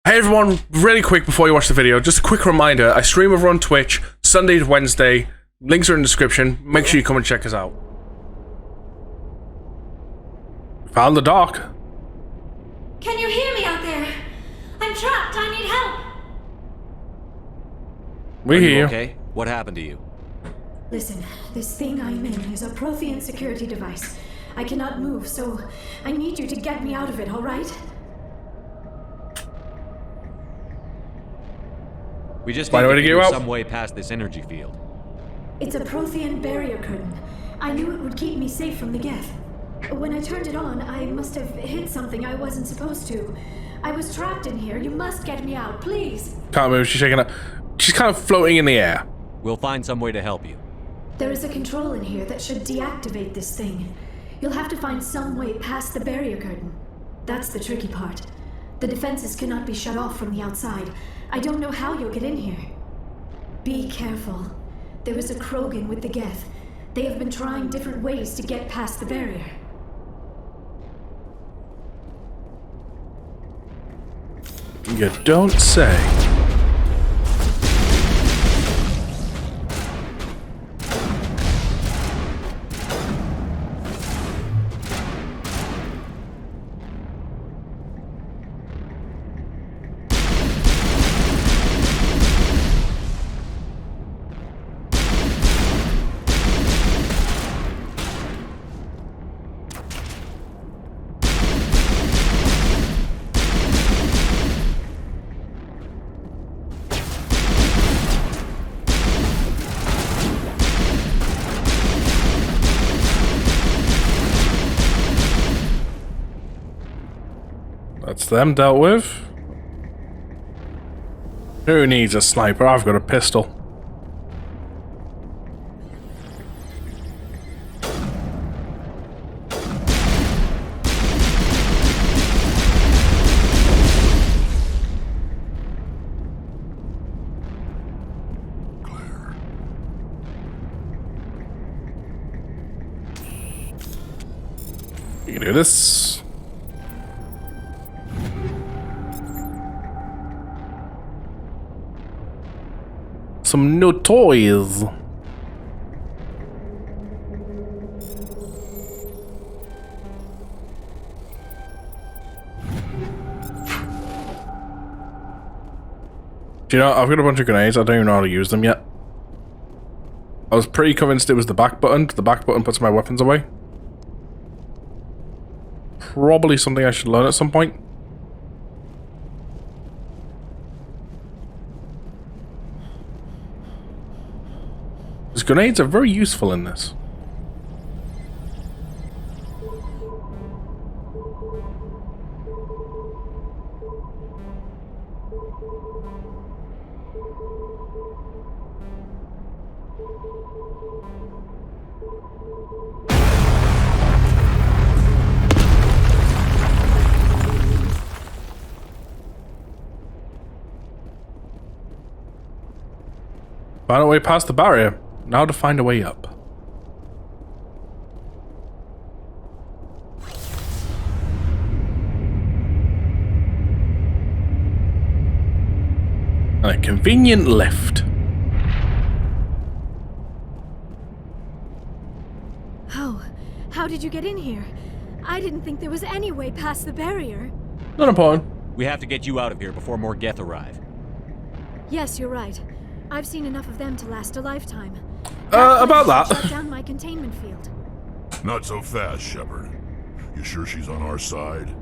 Hey everyone, really quick before you watch the video, just a quick reminder, I stream over on Twitch, Sunday to Wednesday, links are in the description, make sure you come and check us out. Found the dock. Can you hear me out there? I'm trapped, I need help! We hear you. Okay, what happened to you? Listen, this thing I'm in is a Prothean security device. I cannot move, so I need you to get me out of it, alright? We just need to figure some way past this energy field. It's a Prothean barrier curtain. I knew it would keep me safe from the Geth. When I turned it on, I must have hit something I wasn't supposed to. I was trapped in here. You must get me out, please. Can't move, she's shaking up. She's kind of floating in the air. We'll find some way to help you. There is a control in here that should deactivate this thing. You'll have to find some way past the barrier curtain. That's the tricky part. The defenses cannot be shut off from the outside. I don't know how you'll get in here. Be careful. There is a Krogan with the Geth. They have been trying different ways to get past the barrier. You don't say. That's them dealt with. Who needs a sniper? I've got a pistol. Claire. You can do this. Some new toys. Do you know, I've got a bunch of grenades, I don't even know how to use them yet. I was pretty convinced it was the back button. The back button puts my weapons away. Probably something I should learn at some point. Because grenades are very useful in this. Found a way past the barrier. Now to find a way up. And a convenient lift. How did you get in here? I didn't think there was any way past the barrier. Not important. We have to get you out of here before more Geth arrive. Yes, you're right. I've seen enough of them to last a lifetime. About that. Shut down my containment field. Not so fast, Shepard. You sure she's on our side?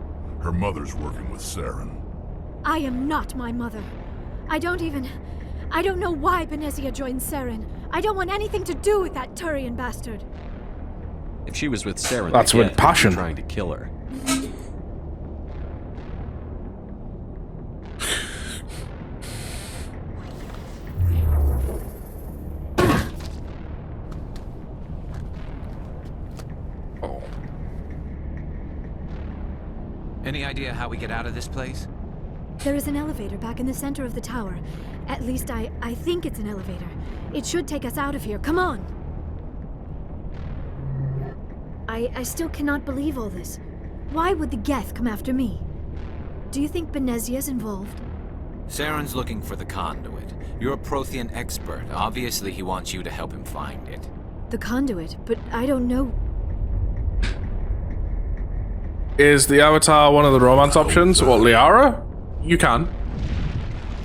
Her mother's working with Saren. I am not my mother. I don't know why Benezia joined Saren. I don't want anything to do with that Turian bastard. If she was with Saren, that's with passion. Trying to kill her. Any idea how we get out of this place? There is an elevator back in the center of the tower. At least I think it's an elevator. It should take us out of here. Come on! I still cannot believe all this. Why would the Geth come after me? Do you think Benezia's involved? Saren's looking for the conduit. You're a Prothean expert. Obviously, he wants you to help him find it. The conduit, but I don't know. Is the Avatar one of the romance options? What, Liara? You can.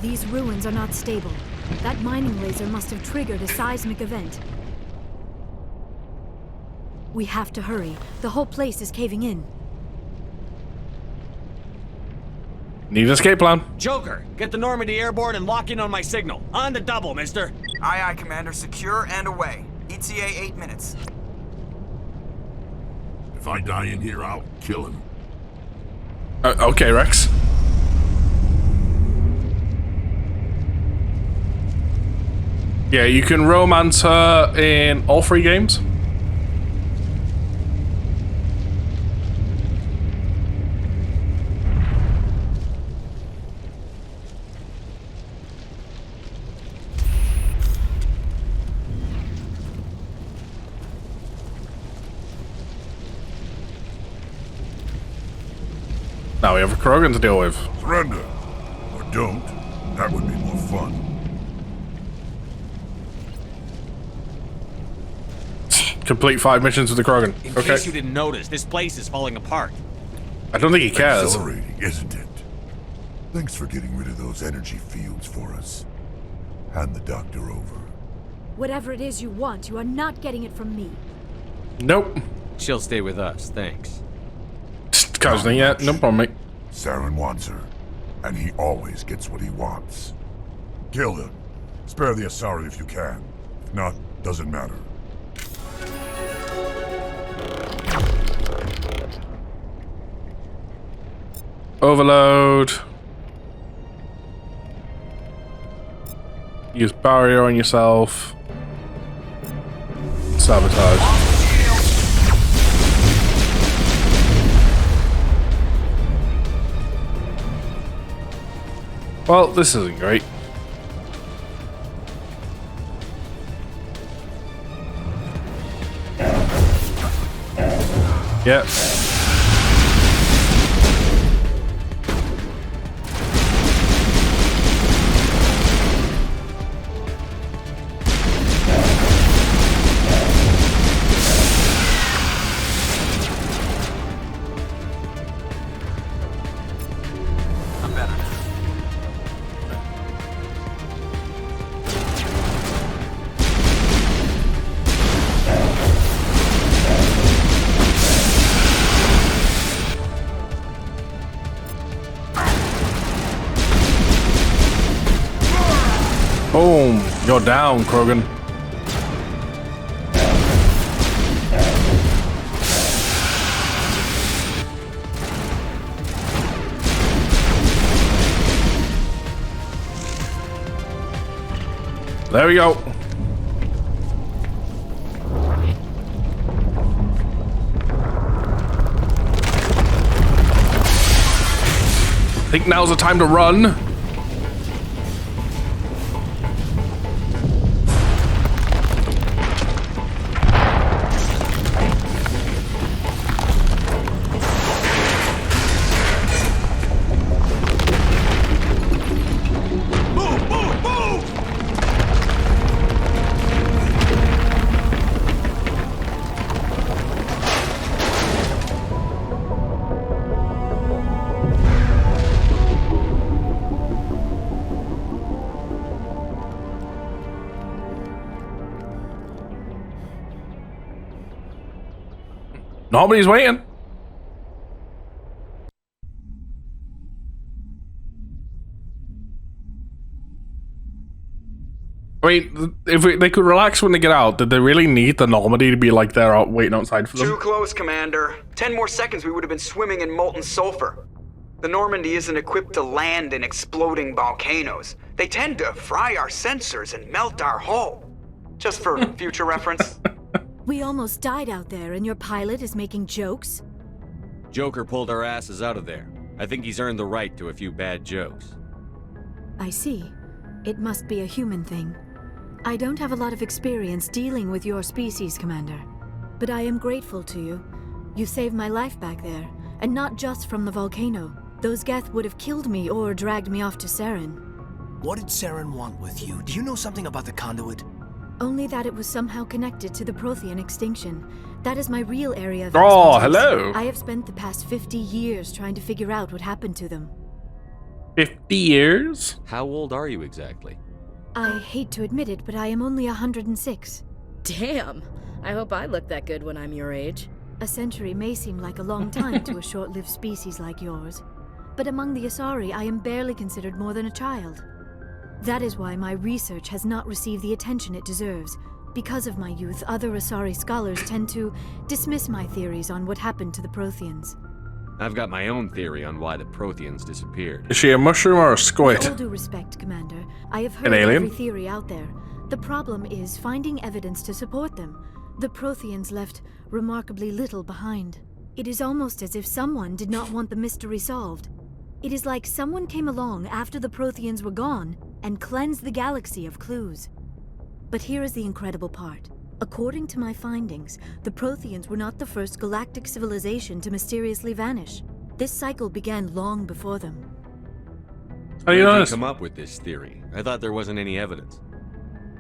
These ruins are not stable. That mining laser must have triggered a seismic event. We have to hurry. The whole place is caving in. Need an escape plan. Joker, get the Normandy airborne and lock in on my signal. On the double, mister. Aye, aye, Commander. Secure and away. ETA 8 minutes. If I die in here, I'll kill him. Okay, Rex. Yeah, you can romance her in all 3 games. Now we have a Krogan to deal with. Surrender. Or don't. That would be more fun. Complete 5 missions with the Krogan. In Okay. case you didn't notice, this place is falling apart. I don't think he cares. Exhilarating, isn't it? Thanks for getting rid of those energy fields for us. Hand the doctor over. Whatever it is you want, you are not getting it from me. Nope. She'll stay with us, thanks. Cousin, yeah, no problem, mate. Saren wants her, and he always gets what he wants. Kill him. Spare the Asari if you can. If not, doesn't matter. Overload. Use barrier on yourself. Sabotage. Well, this isn't great. Yep. I'm better. Boom. You're down, Krogan. There we go. I think now's the time to run. Nobody's waiting. I mean, if they could relax when they get out, did they really need the Normandy to be like there out waiting outside for them? Too close, Commander. 10 more seconds we would have been swimming in molten sulfur. The Normandy isn't equipped to land in exploding volcanoes. They tend to fry our sensors and melt our hull. Just for future reference. We almost died out there, and your pilot is making jokes? Joker pulled our asses out of there. I think he's earned the right to a few bad jokes. I see. It must be a human thing. I don't have a lot of experience dealing with your species, Commander. But I am grateful to you. You saved my life back there, and not just from the volcano. Those Geth would have killed me or dragged me off to Saren. What did Saren want with you? Do you know something about the conduit? Only that it was somehow connected to the Prothean extinction. That is my real area of Oh, expertise. hello. I have spent the past 50 years trying to figure out what happened to them. 50 years? How old are you exactly? I hate to admit it, but I am only 106. Damn! I hope I look that good when I'm your age. A century may seem like a long time to a short-lived species like yours, but among the Asari, I am barely considered more than a child. That is why my research has not received the attention it deserves. Because of my youth, other Asari scholars tend to dismiss my theories on what happened to the Protheans. I've got my own theory on why the Protheans disappeared. Is she a mushroom or a With squid? all due respect, Commander, I have heard An alien? every theory out there. The problem is finding evidence to support them. The Protheans left remarkably little behind. It is almost as if someone did not want the mystery solved. It is like someone came along after the Protheans were gone and cleansed the galaxy of clues. But here is the incredible part. According to my findings, the Protheans were not the first galactic civilization to mysteriously vanish. This cycle began long before them. How do you Where know did this? you come up with this theory? I thought there wasn't any evidence.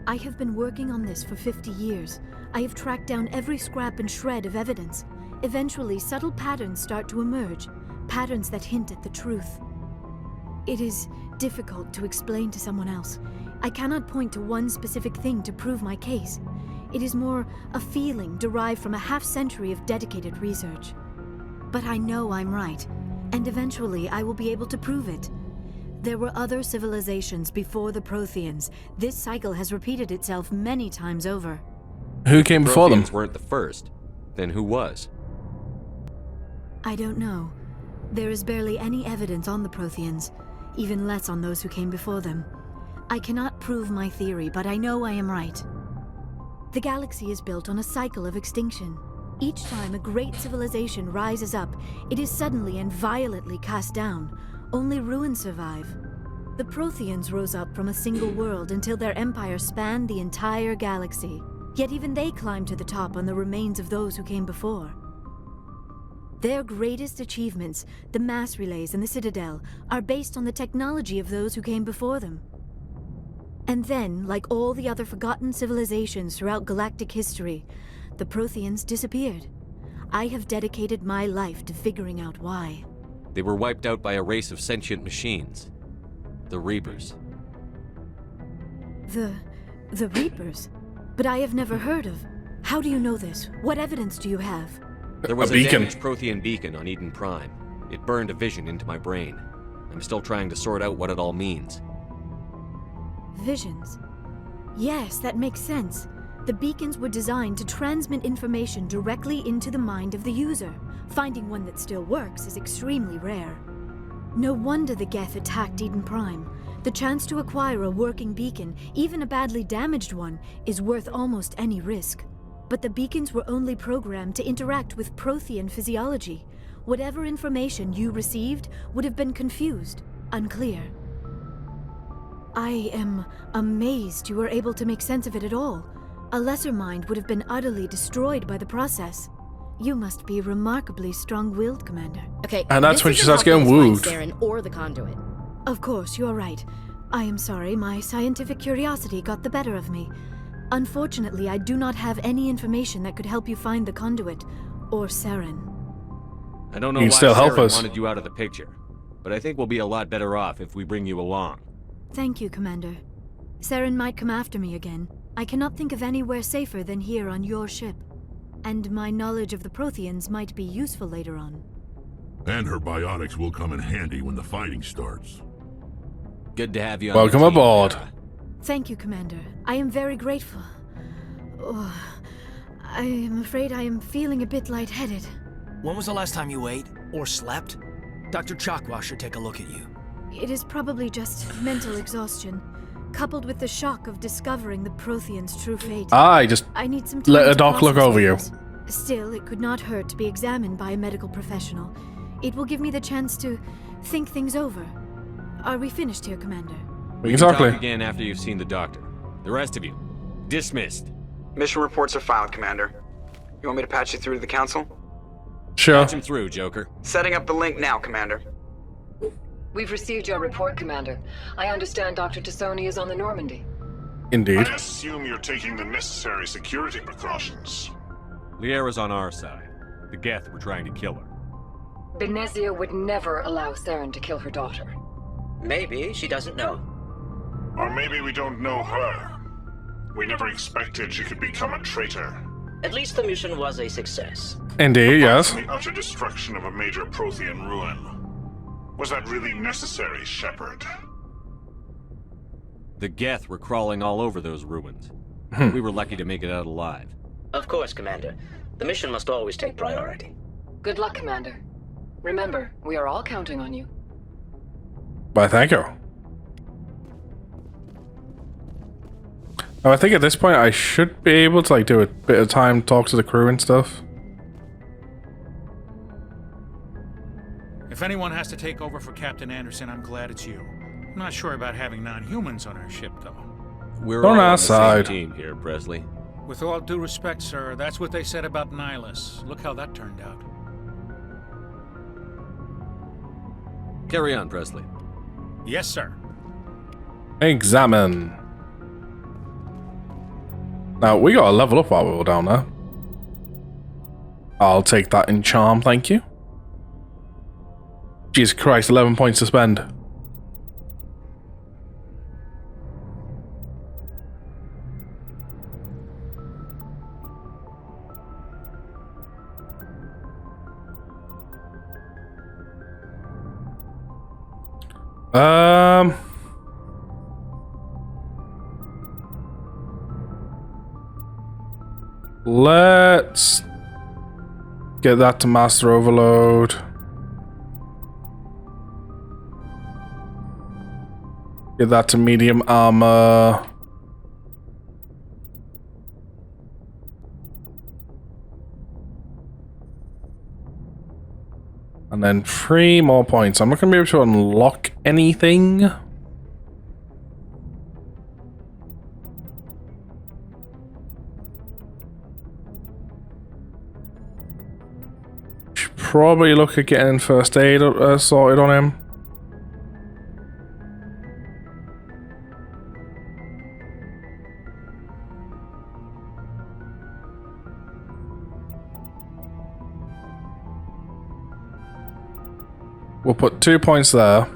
I have been working on this for 50 years. I have tracked down every scrap and shred of evidence. Eventually, subtle patterns start to emerge, patterns that hint at the truth. It is difficult to explain to someone else. I cannot point to one specific thing to prove my case. It is more a feeling derived from a half-century of dedicated research. But I know I'm right, and eventually I will be able to prove it. There were other civilizations before the Protheans. This cycle has repeated itself many times over. Who came before them? Protheans weren't the first. Then who was? I don't know. There is barely any evidence on the Protheans, even less on those who came before them. I cannot prove my theory, but I know I am right. The galaxy is built on a cycle of extinction. Each time a great civilization rises up, it is suddenly and violently cast down. Only ruins survive. The Protheans rose up from a single world until their empire spanned the entire galaxy. Yet even they climbed to the top on the remains of those who came before. Their greatest achievements, the mass relays and the Citadel, are based on the technology of those who came before them. And then, like all the other forgotten civilizations throughout galactic history, the Protheans disappeared. I have dedicated my life to figuring out why. They were wiped out by a race of sentient machines. The Reapers. The Reapers? But I have never heard of. How do you know this? What evidence do you have? There was A a beacon. damaged Prothean beacon on Eden Prime. It burned a vision into my brain. I'm still trying to sort out what it all means. Visions. Yes, that makes sense. The beacons were designed to transmit information directly into the mind of the user. Finding one that still works is extremely rare. No wonder the Geth attacked Eden Prime. The chance to acquire a working beacon, even a badly damaged one, is worth almost any risk. But the beacons were only programmed to interact with Prothean physiology. Whatever information you received would have been confused, unclear. I am amazed you were able to make sense of it at all. A lesser mind would have been utterly destroyed by the process. You must be remarkably strong-willed, Commander. Okay, And that's this when she isn't starts helping getting us find wooed. Saren or the conduit. Of course, you're right. I am sorry, my scientific curiosity got the better of me. Unfortunately, I do not have any information that could help you find the conduit, or Saren. I don't know You why can still help Saren us. wanted you out of the picture, but I think we'll be a lot better off if we bring you along. Thank you, Commander. Saren might come after me again. I cannot think of anywhere safer than here on your ship. And my knowledge of the Protheans might be useful later on. And her biotics will come in handy when the fighting starts. Good to have you on Welcome the team, aboard. Yara. Thank you, Commander. I am very grateful. Oh, I am afraid I am feeling a bit lightheaded. When was the last time you ate or slept? Dr. Chakwa should take a look at you. It is probably just mental exhaustion, coupled with the shock of discovering the Protheans' true fate. Just I need some time let a to doc look process over you. things. Still, it could not hurt to be examined by a medical professional. It will give me the chance to think things over. Are we finished here, Commander? We can Talk talk later. again after you've seen the doctor. The rest of you, dismissed. Mission reports are filed, Commander. You want me to patch you through to the Council? Sure. Patch him through, Joker. Setting up the link now, Commander. We've received your report, Commander. I understand Dr. Tassoni is on the Normandy. Indeed. I assume you're taking the necessary security precautions. Liara's on our side. The Geth were trying to kill her. Benezia would never allow Saren to kill her daughter. Maybe she doesn't know. Or maybe we don't know her. We never expected she could become a traitor. At least the mission was a success. Indeed, yes. The utter destruction of a major Prothean ruin. Was that really necessary, Shepard? The Geth were crawling all over those ruins. We were lucky to make it out alive. Of course, Commander. The mission must always take priority. Good luck, Commander. Remember, we are all counting on you. Why, thank you. Oh, I think at this point I should be able to like do a bit of time talk to the crew and stuff. If anyone has to take over for Captain Anderson, I'm glad it's you. I'm not sure about having non-humans on our ship, though. We're On all our on the same side. team here, Presley. With all due respect, sir, that's what they said about Nihilus. Look how that turned out. Carry on, Presley. Yes, sir. Examine. Now, we gotta level up while we were down there. I'll take that in charm, thank you. Jesus Christ, 11 points to spend. Let's get that to Master Overload. Get that to medium armor. And then 3 more points. I'm not going to be able to unlock anything. Should probably look at getting first aid sorted on him. We'll put 2 points there.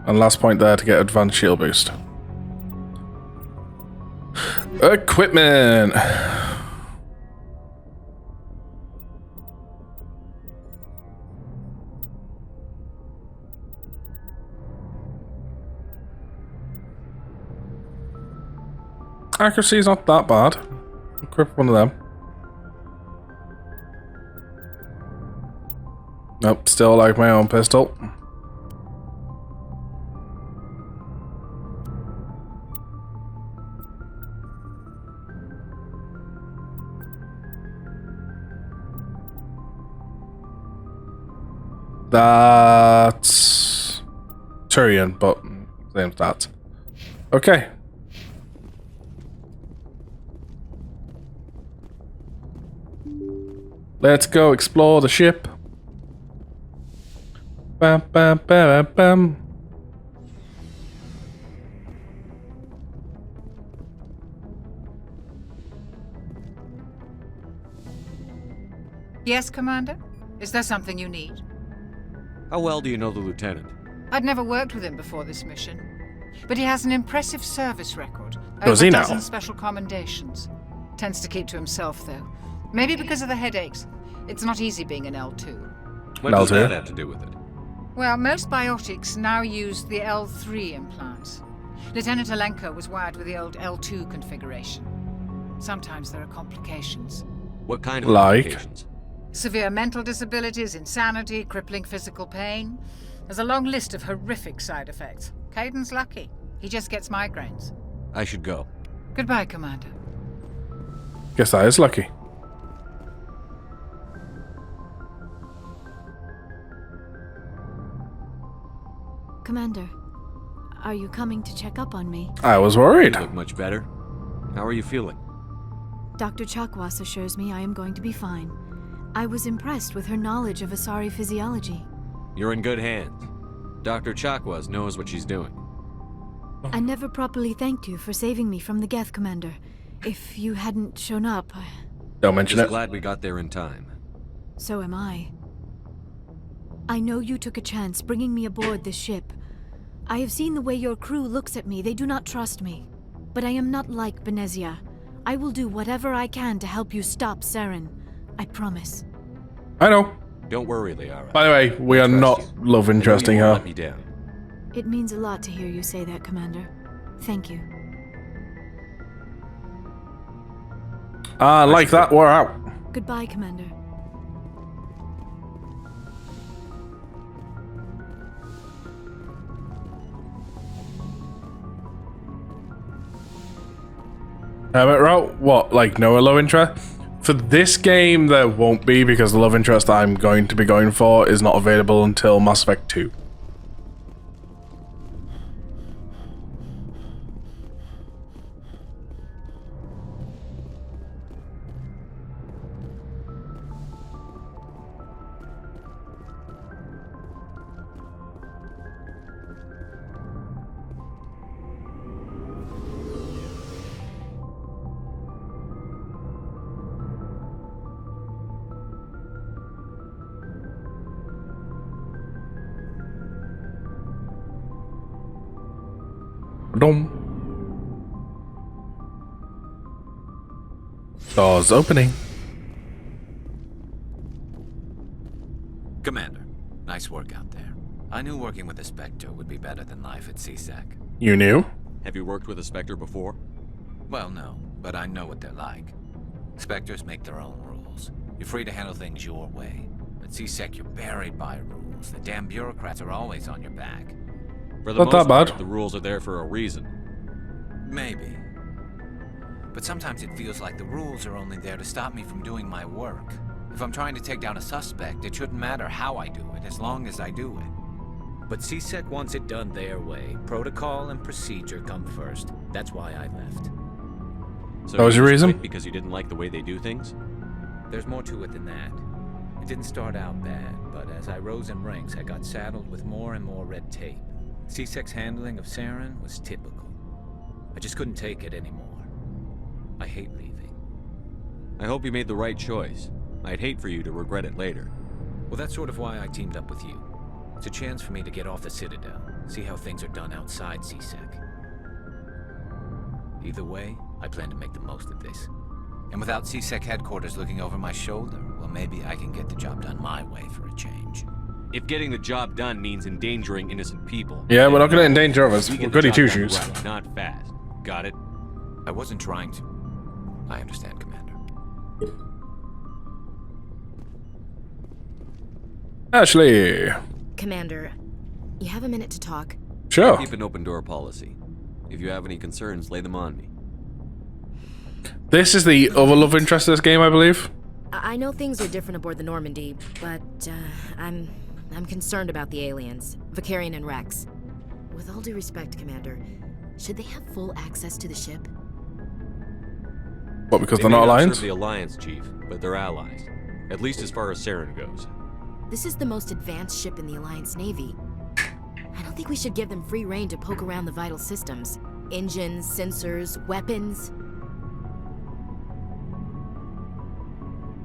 And last point there to get advanced shield boost. Equipment! Accuracy is not that bad. Equip one of them. Nope, still like my own pistol. That's Turian, but same stats. Okay. Let's go explore the ship. Bam, bam, bam, bam. Yes, Commander? Is there something you need? How well do you know the Lieutenant? I'd never worked with him before this mission, but he has an impressive service record. Does he now? A dozen special commendations. Tends to keep to himself, though. Maybe because of the headaches. It's not easy being an L2. What does that have to do with it? Well, most biotics now use the L3 implants. Lieutenant Alenko was wired with the old L2 configuration. Sometimes there are complications. What kind of complications? Severe mental disabilities, insanity, crippling physical pain. There's a long list of horrific side effects. Caden's lucky. He just gets migraines. I should go. Goodbye, Commander. Guess that is lucky. Commander, are you coming to check up on me? I was worried. You look much better. How are you feeling? Dr. Chakwas assures me I am going to be fine. I was impressed with her knowledge of Asari physiology. You're in good hands. Dr. Chakwas knows what she's doing. I never properly thanked you for saving me from the Geth, Commander. If you hadn't shown up, Don't mention it. I'm glad we got there in time. So am I. I know you took a chance bringing me aboard this ship. I have seen the way your crew looks at me. They do not trust me. But I am not like Benezia. I will do whatever I can to help you stop Saren. I promise. I know. Don't worry, Liara. By the way, we are not love interesting her. Let me down. It means a lot to hear you say that, Commander. Thank you. Like that, we're out. Goodbye, Commander. What, like no love interest? For this game, there won't be because the love interest I'm going to be going for is not available until Mass Effect 2. Doors opening. Commander, nice work out there. I knew working with a Spectre would be better than life at CSEC. You knew? Have you worked with a Spectre before? Well, no, but I know what they're like. Spectres make their own rules. You're free to handle things your way. At CSEC, you're buried by rules. The damn bureaucrats are always on your back. For the most part, the rules are there for a reason. Maybe. But sometimes it feels like the rules are only there to stop me from doing my work. If I'm trying to take down a suspect, it shouldn't matter how I do it, as long as I do it. But CSEC wants it done their way. Protocol and procedure come first. That's why I left. So that was your reason? Because you didn't like the way they do things? There's more to it than that. It didn't start out bad, but as I rose in ranks, I got saddled with more and more red tape. CSEC's handling of Saren was typical. I just couldn't take it anymore. I hate leaving. I hope you made the right choice. I'd hate for you to regret it later. Well, that's sort of why I teamed up with you. It's a chance for me to get off the Citadel, see how things are done outside CSEC. Either way, I plan to make the most of this. And without CSEC headquarters looking over my shoulder, well, maybe I can get the job done my way for a change. If getting the job done means endangering innocent people... Yeah, we're not going to endanger others. We're goody two-shoes. Right, not fast. Got it? I wasn't trying to. I understand, Commander. Ashley. Commander, you have a minute to talk? Sure. I keep an open door policy. If you have any concerns, lay them on me. This is the other love interest of this game, I believe. I know things are different aboard the Normandy, but I'm concerned about the aliens, Vicarian and Rex. With all due respect, Commander, should they have full access to the ship? What, because they're not Alliance? Serve the Alliance, Chief, but they're allies. At least as far as Saren goes. This is the most advanced ship in the Alliance Navy. I don't think we should give them free rein to poke around the vital systems. Engines, sensors, weapons.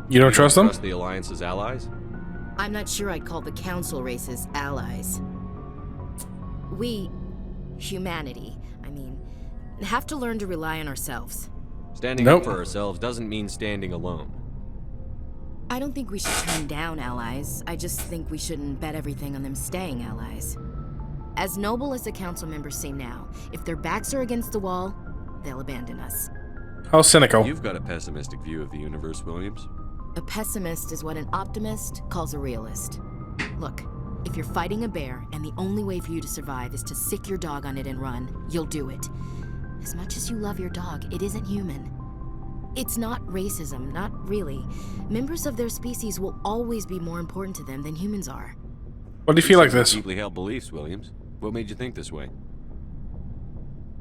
You don't trust them? Trust the Alliance's allies? I'm not sure I'd call the Council races allies. We, humanity, have to learn to rely on ourselves. Standing up for ourselves doesn't mean standing alone. I don't think we should turn down allies. I just think we shouldn't bet everything on them staying allies. As noble as the Council members seem now, if their backs are against the wall, they'll abandon us. How cynical. You've got a pessimistic view of the universe, Williams. A pessimist is what an optimist calls a realist. Look, if you're fighting a bear and the only way for you to survive is to sick your dog on it and run, you'll do it. As much as you love your dog, it isn't human. It's not racism, not really. Members of their species will always be more important to them than humans are. What do you feel like this? Deeply held beliefs, Williams. What made you think this way?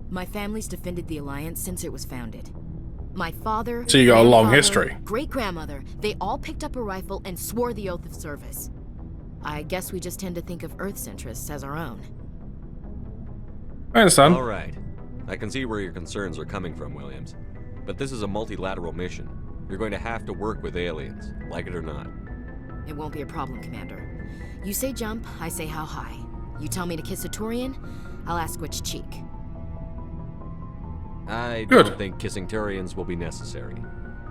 My family's defended the Alliance since it was founded. My father, So you got a long grandfather, history. great-grandmother, they all picked up a rifle and swore the oath of service. I guess we just tend to think of Earth's interests as our own. I understand. All right. I can see where your concerns are coming from, Williams. But this is a multilateral mission. You're going to have to work with aliens, like it or not. It won't be a problem, Commander. You say jump, I say how high. You tell me to kiss a Turian, I'll ask which cheek. I Good. don't think kissing Turians will be necessary.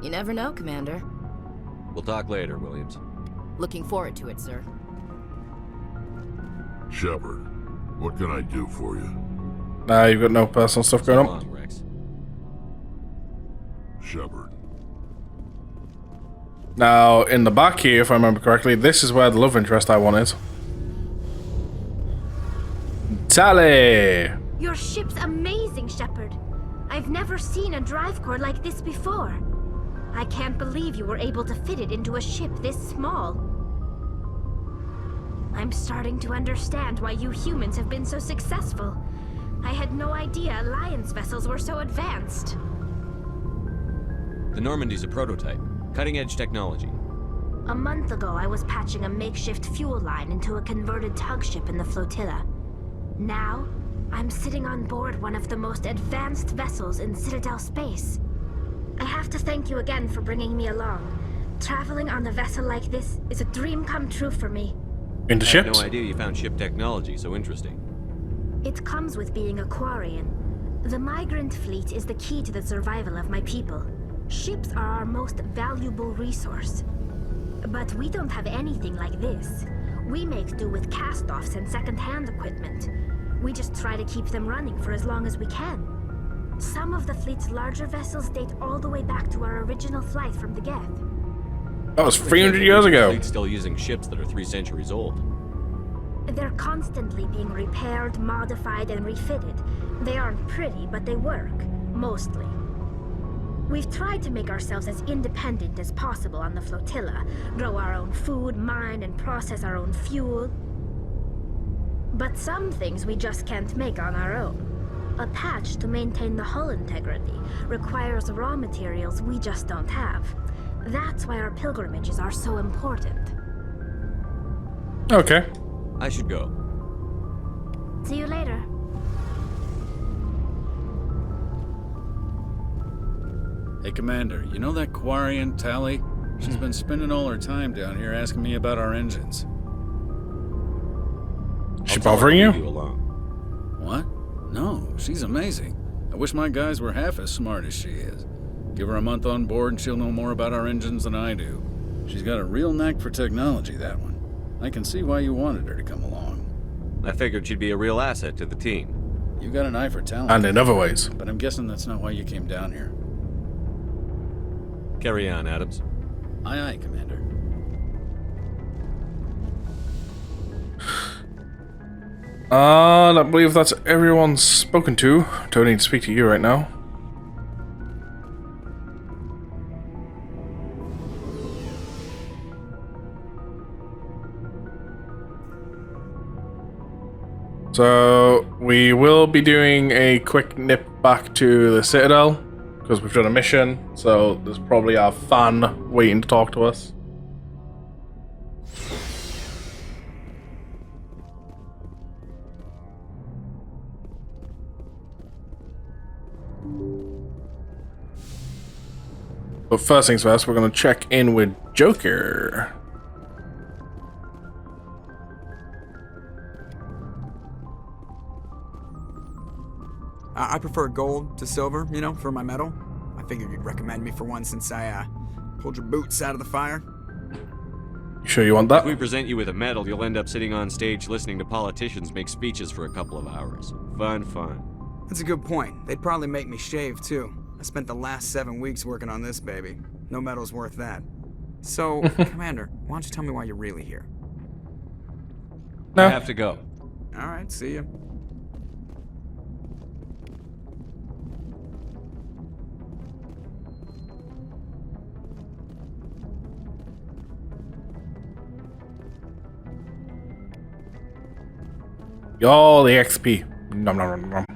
You never know, Commander. We'll talk later, Williams. Looking forward to it, sir. Shepard, what can I do for you? Nah, you've got no personal stuff going on. Rex. Shepard. Now, in the back here, if I remember correctly, this is where the love interest I want is. Tally! Your ship's amazing, Shepard. I've never seen a drive core like this before. I can't believe you were able to fit it into a ship this small. I'm starting to understand why you humans have been so successful. I had no idea Alliance vessels were so advanced. The Normandy's a prototype. Cutting-edge technology. A month ago, I was patching a makeshift fuel line into a converted tug ship in the flotilla. Now, I'm sitting on board one of the most advanced vessels in Citadel space. I have to thank you again for bringing me along. Traveling on a vessel like this is a dream come true for me. Into I had ships? no idea you found ship technology so interesting. It comes with being a Quarian. The migrant fleet is the key to the survival of my people. Ships are our most valuable resource. But we don't have anything like this. We make do with cast-offs and second-hand equipment. We just try to keep them running for as long as we can. Some of the fleet's larger vessels date all the way back to our original flight from the Geth. That was 300 years ago. The fleet's still using ships that are 3 centuries old. They're constantly being repaired, modified, and refitted. They aren't pretty, but they work. Mostly. We've tried to make ourselves as independent as possible on the flotilla, grow our own food, mine, and process our own fuel. But some things we just can't make on our own. A patch to maintain the hull integrity requires raw materials we just don't have. That's why our pilgrimages are so important. Okay. I should go. See you later. Hey, Commander, you know that Quarian, Tally? She's been spending all her time down here asking me about our engines. She bothering you? What? No, she's amazing. I wish my guys were half as smart as she is. Give her a month on board and she'll know more about our engines than I do. She's got a real knack for technology, that one. I can see why you wanted her to come along. I figured she'd be a real asset to the team. You got an eye for talent. And in other ways. But I'm guessing that's not why you came down here. Carry on, Adams. Aye, aye, Commander. I believe that's everyone spoken to. Don't need to speak to you right now. So, we will be doing a quick nip back to the Citadel, because we've done a mission, so there's probably our fan waiting to talk to us. But first things first, we're going to check in with Joker. I prefer gold to silver, you know, for my medal. I figured you'd recommend me for one since I pulled your boots out of the fire. You sure you want that? If we present you with a medal, you'll end up sitting on stage listening to politicians make speeches for a couple of hours. Fun, fun. That's a good point. They'd probably make me shave, too. I spent the last 7 weeks working on this baby. No medal's worth that. So, Commander, why don't you tell me why you're really here? No. I have to go. All right, see ya. Y'all the XP. Nom nom nom nom.